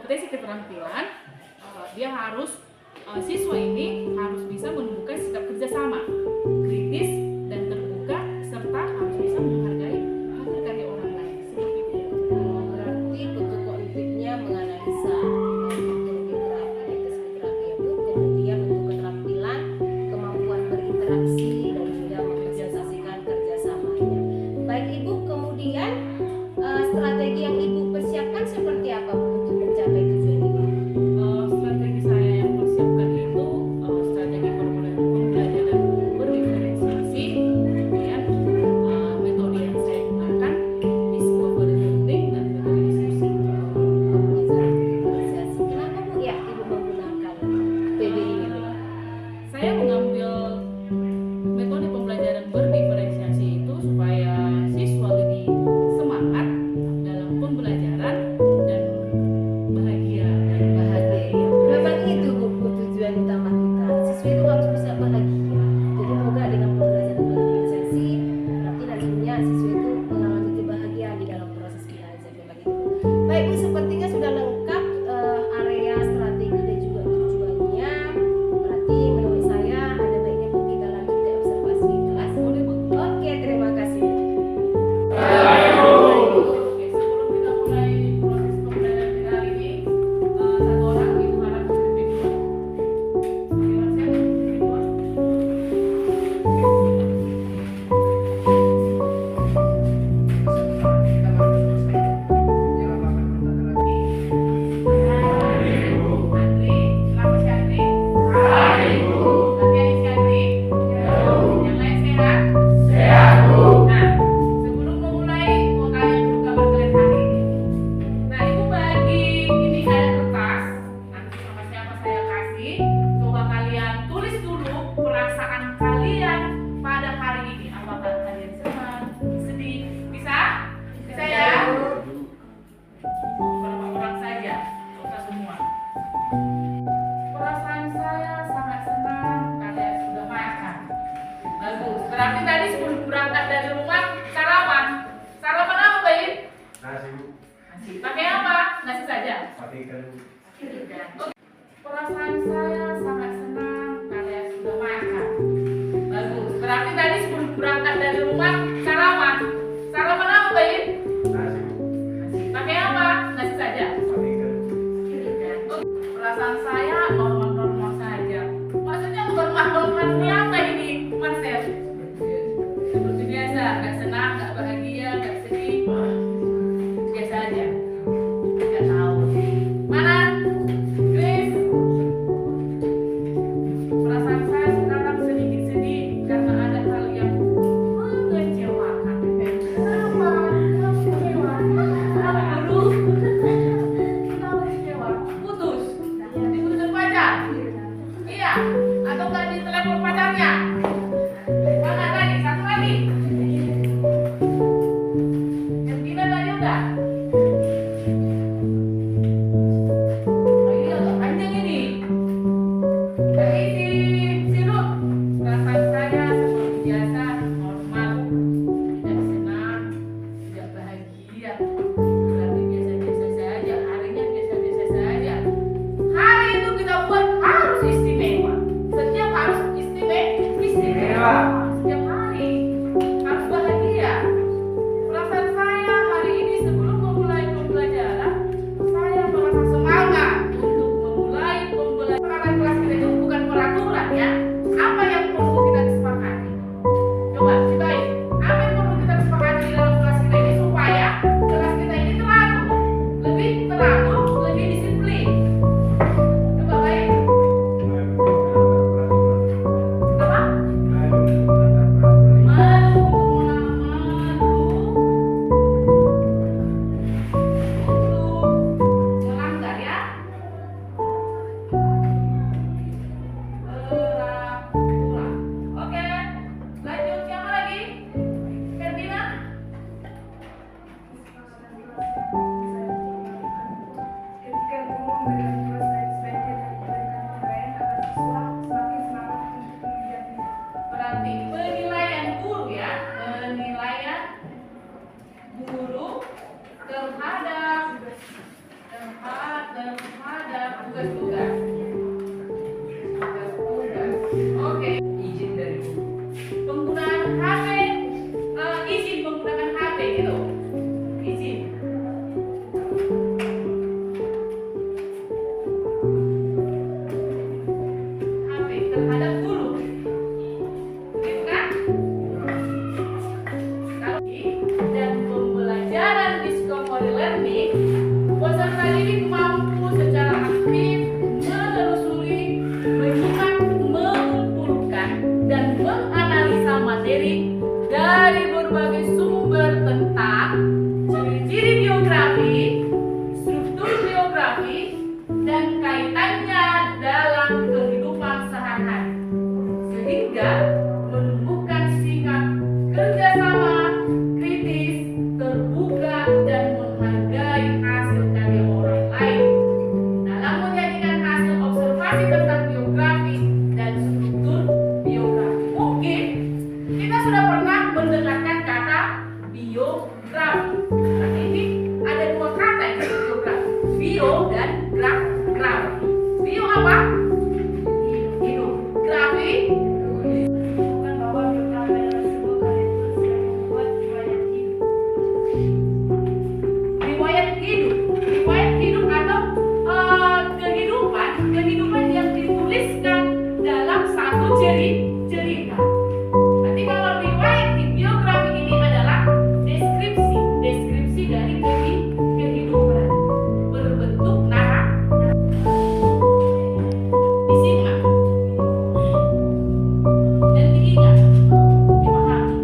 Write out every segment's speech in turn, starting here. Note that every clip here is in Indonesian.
kompetensi keterampilan, dia harus siswa ini harus bisa menumbuhkan sikap kerjasama, kritis dan terbuka, serta harus bisa menghargai hasil karya orang lain. Seperti itu. Berarti bentuk kognitifnya menganalisa geografi, kemudian bentuk keterampilan, kemampuan berinteraksi dan juga mengekspresikan kerjasamanya. Baik Ibu, kemudian strategi yang Ibu persiapkan seperti apa untuk mencapai tujuan ini? Strategi saya yang persiapkan itu strategi pembelajaran berdiferensiasi, kemudian metode yang saya gunakan discovery learning dan metode diskusi. Pembelajaran diferensiasi. Kenapa Bu ya Ibu menggunakan PBI ini? Saya mengambil metode pembelajaran berdiferensiasi itu supaya siswa lebih semangat dalam pembelajaran dan bahagia. Memang itu Bu tujuan utama kita. Siswa itu harus bisa bahagia. Jadi moga dengan pembelajaran berdiferensiasi berarti nantinya siswa itu mengalami kebahagiaan di dalam proses belajar. Memang itu. Baik Bu, sepertinya sudah lengkap area strategi dan juga tujuannya. Berarti menurut saya ada baiknya Bu kita lanjut ke observasi kelas. Boleh, Bu? Oke, terima kasih. Oke, sebelum kita mulai proses pembelajaran kita hari ini, satu orang Ibu harap berdiri dulu. Gimana, Chef? Berdiri dulu. Andri, selamat si Andri. Latihan si Andri. Yang lain sehat? Nah, sebelum memulai, mau kalian dulu gambar kalian hari ini. Nah, Ibu bagi ini ada kertas. Nanti sama siapa saya kasih. Coba kalian tulis dulu perasaan kalian pada hari ini. Apakah kalian senang, sedih? Bisa? Bisa ya? Beberapa orang saja, nggak usah semua. Perasaan saya sangat senang kalian sudah makan. Bagus. Berarti tadi sebelum berangkat dari rumah sarapan. Sarapan apa, Bayi? Nasi Bu, Nasi. Pakai apa? Nasi saja. pakai ikan Bu. Oke. Perasaan saya sangat senang kalian sudah makan. Bagus. Berarti tadi sebelum berangkat dari rumah sarapan. Sarapan apa, Bayi? Nasi Bu, Nasi. Pakai apa? Nasi saja. pakai ikan Bu. Oke. Perasaan saya normal-normal saja. Maksudnya normal-normal ini apa ini, Mas Chef? Seperti biasa, nggak senang, nggak bahagia, nggak sedih, biasa aja. Nggak tahu. Mana? Grace? Perasaan saya sekarang sedikit sedih karena ada hal yang mengecewakan. Kenapa? Kenapa kecewa? Kenapa dulu? Kenapa kecewa? Putus? Diputusin pacar? Iya? Atau nggak ditelepon pacarnya? Mana tadi? Satu lagi? Yang gimana tadi udah? Oh, ini agak panjang ini. Dari si Ruth, perasaan saya seperti biasa, normal, tidak senang, tidak bahagia. Berarti biasa-biasa saja, harinya biasa-biasa saja. Hari itu kita buat harus istimewa. Setiap harus istimewa. Setiap hari harus bahagia. Perasaan saya hari ini sebelum memulai pembelajaran, saya merasa semangat untuk memulai pembelajaran. Karena kelas kita itu bukan peraturan ya. Apa yang perlu kita sepakati? Coba si Bayi, apa yang perlu kita sepakati di dalam kelas kita ini supaya kelas kita ini teratur, lebih disiplin. Coba Bayi, apa? Melanggar ya. Peraturan. Oke, lanjut siapa lagi? Ferdina? Ketika guru memberikan tugas yang sebaiknya dan memberikan penilaian agar siswa semakin semangat untuk mengerjakannya. Berarti penilaian guru ya, penilaian guru terhadap terhadap guru. Begitu kan? Dan pembelajaran discovery learning, peserta didik mampu secara aktif menelusuri, menyimak, mengumpulkan, dan menganalisa materi dari berbagai sumber tentang ciri-ciri biografi, struktur biografi, dan kaitannya dalam kehidupan sehari-hari, sehingga menumbuhkan sikap kerjasama, kritis, terbuka, dan menghargai hasil karya orang lain dalam menjadikan hasil observasi tentang biografi dan struktur biografi. Mungkin kita sudah pernah mendengarkan kata biografi. Karena ini ada dua kata yang disebut biografi, bio dan grafi. Bio apa? Hidup. Grafi Bukan bahwa biografi adalah sebuah karya tulis yang membuat riwayat hidup. riwayat hidup atau kehidupan yang dituliskan dalam satu cerita. Nanti kalau riwayat biografi ini adalah deskripsi dari kehidupan berbentuk naratif. Disimak dan diingat, dipahami.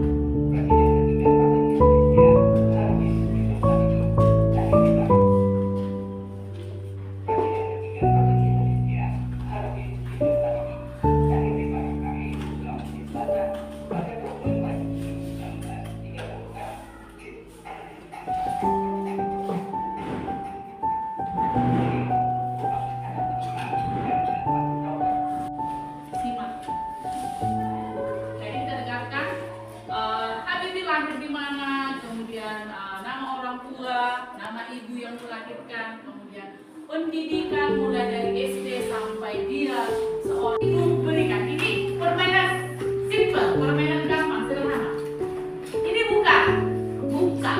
Simak. Jadi kita dengarkan Habibie lahir di mana, kemudian nama orang tua, nama ibu yang melahirkan, kemudian pendidikan mulai dari SD sampai dia seorang ibu berikan. Ini permainan simple, permainan gampang, sederhana. Ini buka. Buka.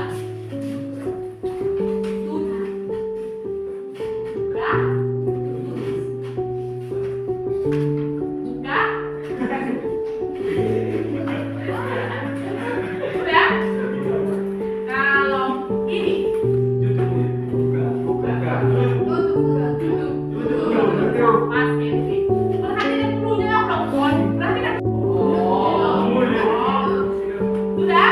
Udah? Kalau ini Mas Henry, perhatikan dulunya dong, Bon. Perhatikan. Sudah?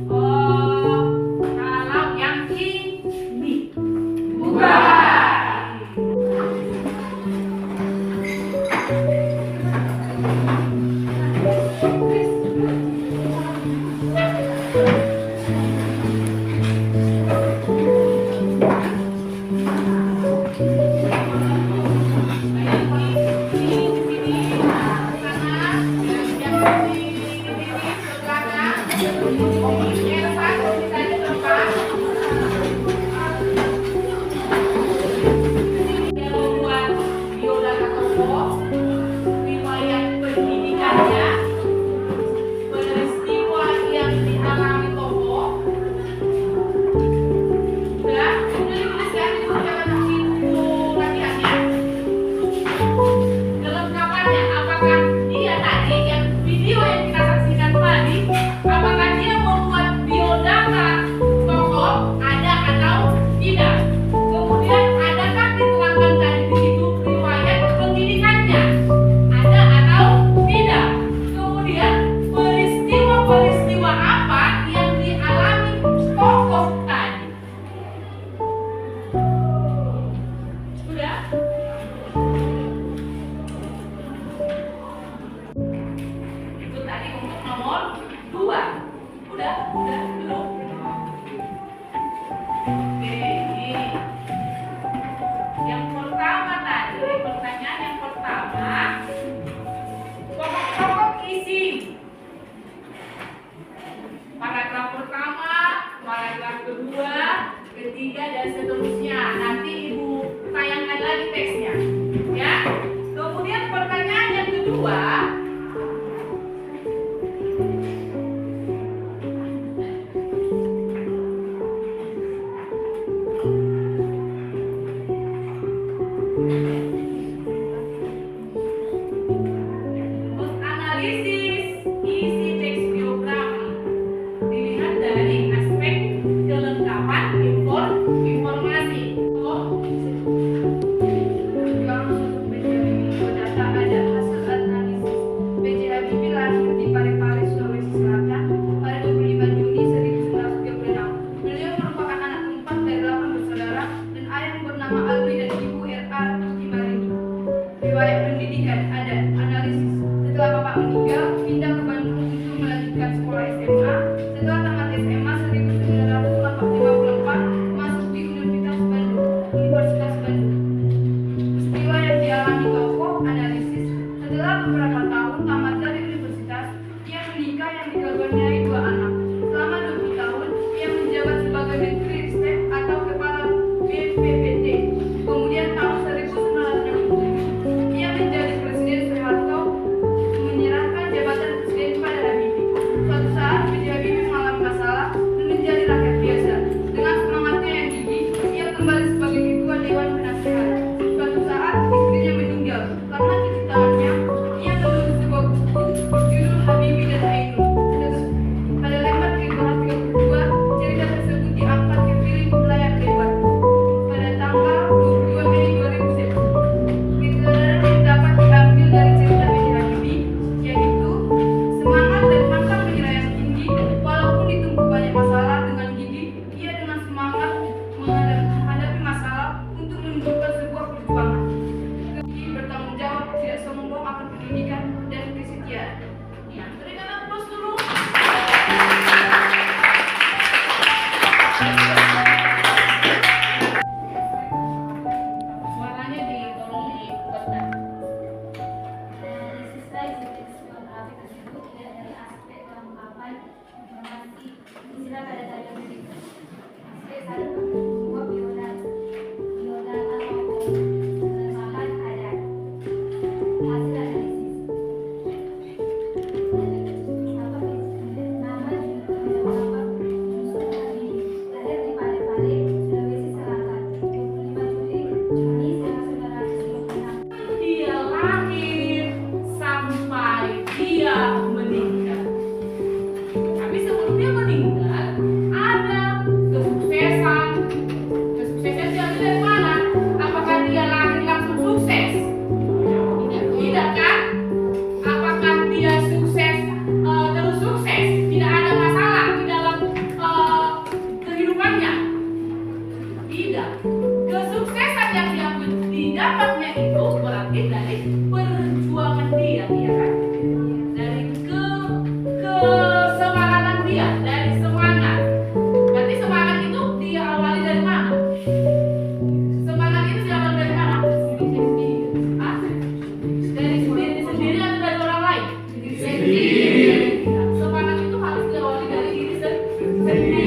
Kalau yang ini buka. Kemudian adakah diterangkan tadi di situ riwayat pendidikannya? riwayat pendidikan ada analisis. Setelah Bapak meninggal, pindah ke Bandung untuk melanjutkan sekolah SMA. Setelah tamat SMA 1954, masuk di Universitas Bandung. Peristiwa yang dialami tokoh analisis. Setelah beberapa tahun tamat dari universitas, ia menikah yang dikaruniai 2 anak. Selama 20 tahun, ia menjabat sebagai Menteri Ristek atau Kepala BPPT. Kemudian tahun 1967, ia menjadi Presiden Soeharto menyerahkan jabatan Presiden kepada Habibie. Suatu saat, B.J. Habibie mengalami masalah dan menjadi rakyat biasa. Dengan semangatnya yang gigih, ia kembali sebagai Ketua Dewan Penasehat. Suatu saat, istrinya meninggal. Karena kecintaannya, ia menulis sebuah buku judul Habibie dan Ainun. Pada lembar ke-232, cerita tersebut diangkat ke film layar lebar pada tanggal 22 Mei 2010. Keterangan yang dapat diambil dari cerita B.J. Habibie yaitu semangat dan pantang menyerah yang tinggi. Walaupun ditumpu banyak masalah, dengan gigih ia dengan semangat menghadapi masalah untuk menunjukkan sebuah perjuangan. Gigih bertanggung jawab, tidak sombong akan pendidikan dan kesetiaan. Ya, berikan aplaus dulu. Suaranya tolong dikuatkan. Analisis baik teks biografi tersebut dilihat dari aspek kelengkapan informasi istilah pada tabel berikut. Aspek 1, sebuah biodata tokoh, kelengkapan ada. Hasil analisis. Nama judul unsur Habibie, lahir di Parepare, Sulawesi Selatan, 25 Juni 1926. Dia lahir sampai dia meninggal. Tapi sebelum dia meninggal, ada kesuksesan. Kesuksesan diambil dari mana? Apakah dia lahir langsung sukses? Tidak kan? Apakah dia sukses terus sukses? Tidak ada masalah di dalam kehidupannya? Tidak. Kesuksesan yang didapatnya itu berarti dari perjuangan dia, ya kan? Dari kesemangatan dia, dari semangat. Berarti semangat itu dia awali dari mana? Semangat itu diawali dari mana? Ah? Dari diri sendiri atau dari orang lain? Diri sendiri. Semangat itu harus diawali dari diri sendiri.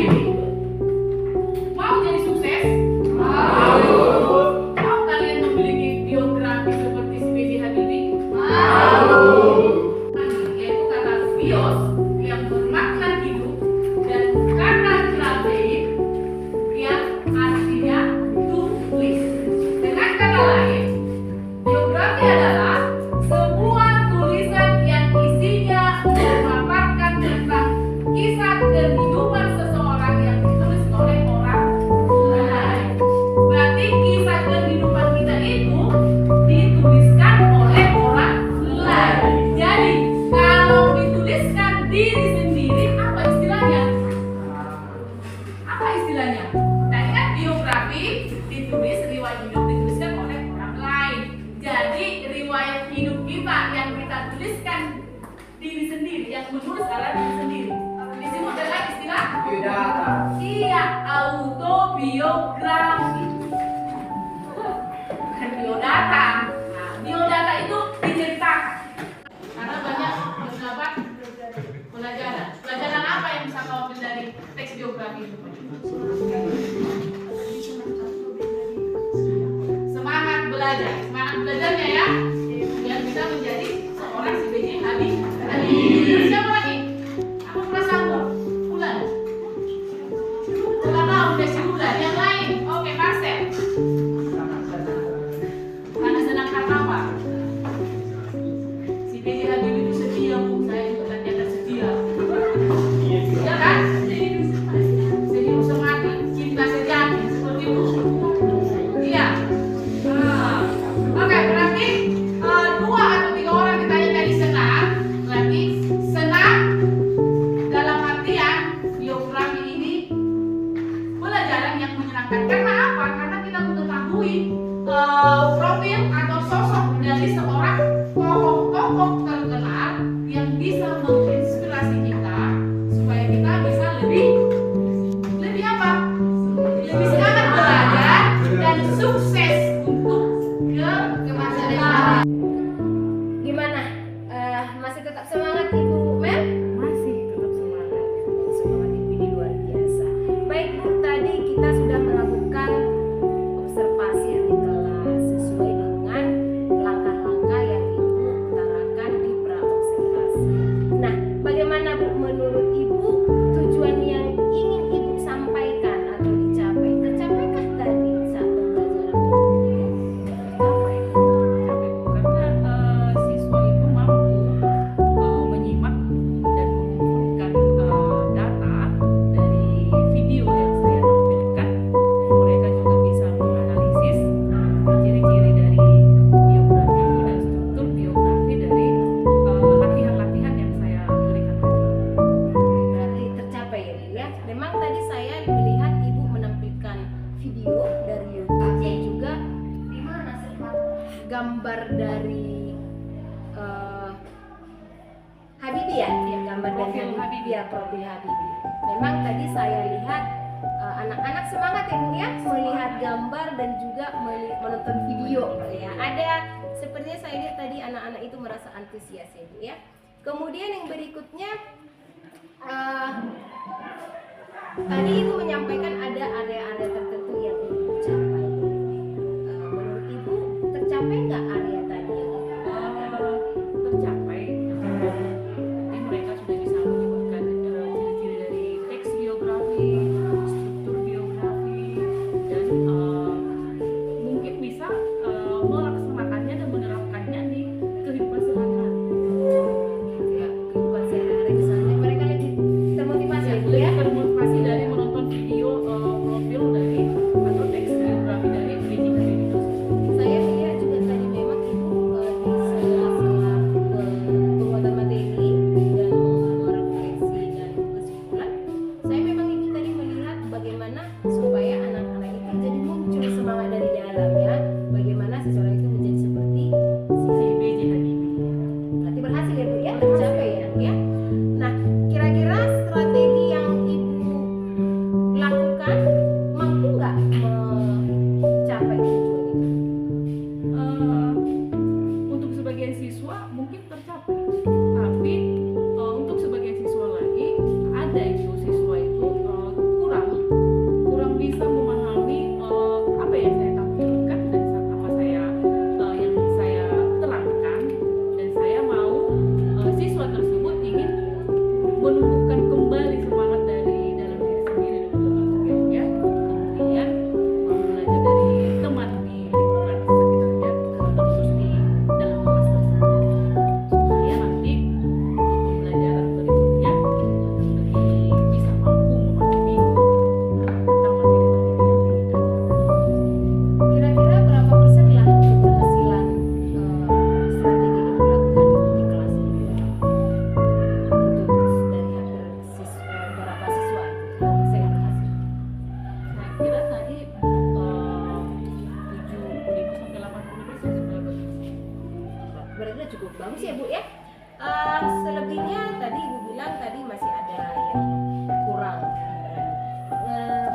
Mau jadi sukses? Mau kalian memiliki biografi seperti si B.J. Habibie? Yaitu kata bios yang bermakna hidup dan kata grabein yang artinya tulis. Dengan kata lain, biografi adalah sebuah tulisan yang isinya memaparkan tentang kisah kehidupan seseorang yang ditulis oleh orang lain. Berarti kisah kehidupan kita itu dituliskan oleh orang lain. Jadi kalau dituliskan diri sendiri, apa istilahnya? Apa istilahnya? Tadi kan biografi ditulis, riwayat hidup dituliskan oleh orang lain. Jadi riwayat hidup kita yang kita tuliskan diri sendiri, yang menulis adalah diri sendiri. Disebut dengan istilah Biodata. iya, autobiografi. Bukan biodata. Nah, biodata itu diceritakan. Karena banyak terdapat pelajaran. Pelajaran apa yang bisa kau ambil dari teks biografi itu? Semangat belajar. Semangat belajarnya ya. Biar bisa menjadi seorang si B.J. Habibie. Siapa lagi? Apa perasaanmu? Bulan. Ulang tahun Desi Bulan. Yang lain? Oke, Marcel. Karena senang karena apa? Si B.J. Habibie itu setia, Bu. Saya juga ternyata setia. Ya kan? Sedia semati. Profil Habibie. Ya, profil Habibie. Memang tadi saya lihat anak-anak semangat ya Bu ya, melihat gambar dan juga menonton video ya. Ada sepertinya saya lihat tadi anak-anak itu merasa antusias ya Bu ya. Kemudian yang berikutnya tadi Ibu menyampaikan ada area-area tertentu yang Ibu capai. Menurut Ibu tercapai nggak area tadi yang Ibu Tercapai. Jadi mereka sudah bisa menyebutkan ciri-ciri dari teks biografi, struktur biografi, dan mungkin bisa melaksanakannya dan menerapkannya di kehidupan sehari-hari. ya, kehidupan sehari-hari misalnya mereka lebih termotivasi ya Bu ya? Lebih termotivasi dari menonton video profil dari atau teks biografi dari B.J. Habibie tersebut. Saya melihat juga tadi memang Ibu di sela-sela pembuatan materi dan merefleksi dan kesimpulan, saya memang Ibu tadi melihat bagaimana supaya anak-anak itu jadi muncul semangat dari dalamnya, bagaimana seseorang itu menjadi seperti Si B.J. Habibie. berarti berhasil ya Bu ya, tercapai ya Bu ya. Nah, kira-kira strategi yang Ibu lakukan mampu nggak mencapai tujuan itu? Untuk sebagian siswa mungkin tercapai, tapi untuk sebagian siswa lagi ada itu siswa itu kurang bisa memahami apa yang saya tampilkan dan apa yang saya terangkan, dan saya mau siswa tersebut ingin menumbuhkan kembali semangat dari dalam diri sendiri dulu ya. Kemudian belajar dari teman di lingkungan sekitarnya, terkhusus di dalam kelas tersebut, supaya nanti pembelajaran berikutnya lebih bisa mampu memahami tentang materi-materi yang diberikan. Kira-kira berapa persen lah keberhasilan strategi ini dilakukan di kelas ini? Untuk dari hampir berapa siswa itu berapa persen yang berhasil? Saya kira tadi 75-80% sudah berhasil. Berarti udah cukup bagus ya Bu ya. Selebihnya tadi Ibu bilang tadi masih ada yang kurang.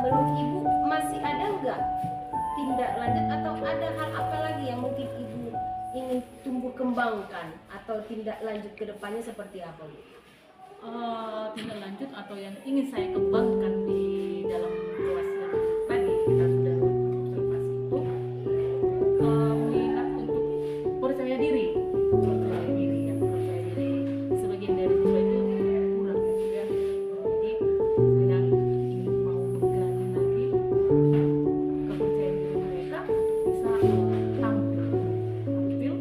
Menurut Ibu masih ada nggak tindak lanjut atau ada hal apa lagi yang mungkin Ibu ingin tumbuh kembangkan atau tindak lanjut ke depannya seperti apa Bu? Tindak lanjut atau yang ingin saya kembangkan di dalam kelas yang tadi kita sudah observasi itu mengingat untuk percaya diri ya, percaya diri sebagian dari siswa itu kurang ya. Jadi saya ingin mau menggali lagi kepercayaan diri mereka untuk bisa tampil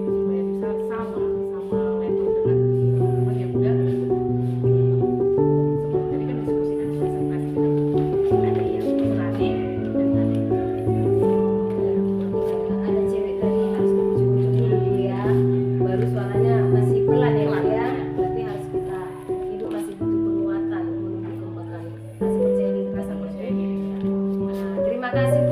supaya bisa sama level dengan teman yang udah seperti tadi kan diskusikan presentasi kita ada yang berani dan Ada cewek tadi harus dipujuk-pujuk dulu Bu ya, baru suaranya masih pelan ya Bu ya. Berarti harus kita Ibu masih butuh penguatan untuk menumbuh kembangkan rasa percaya diri. rasa percaya diri. Terima kasih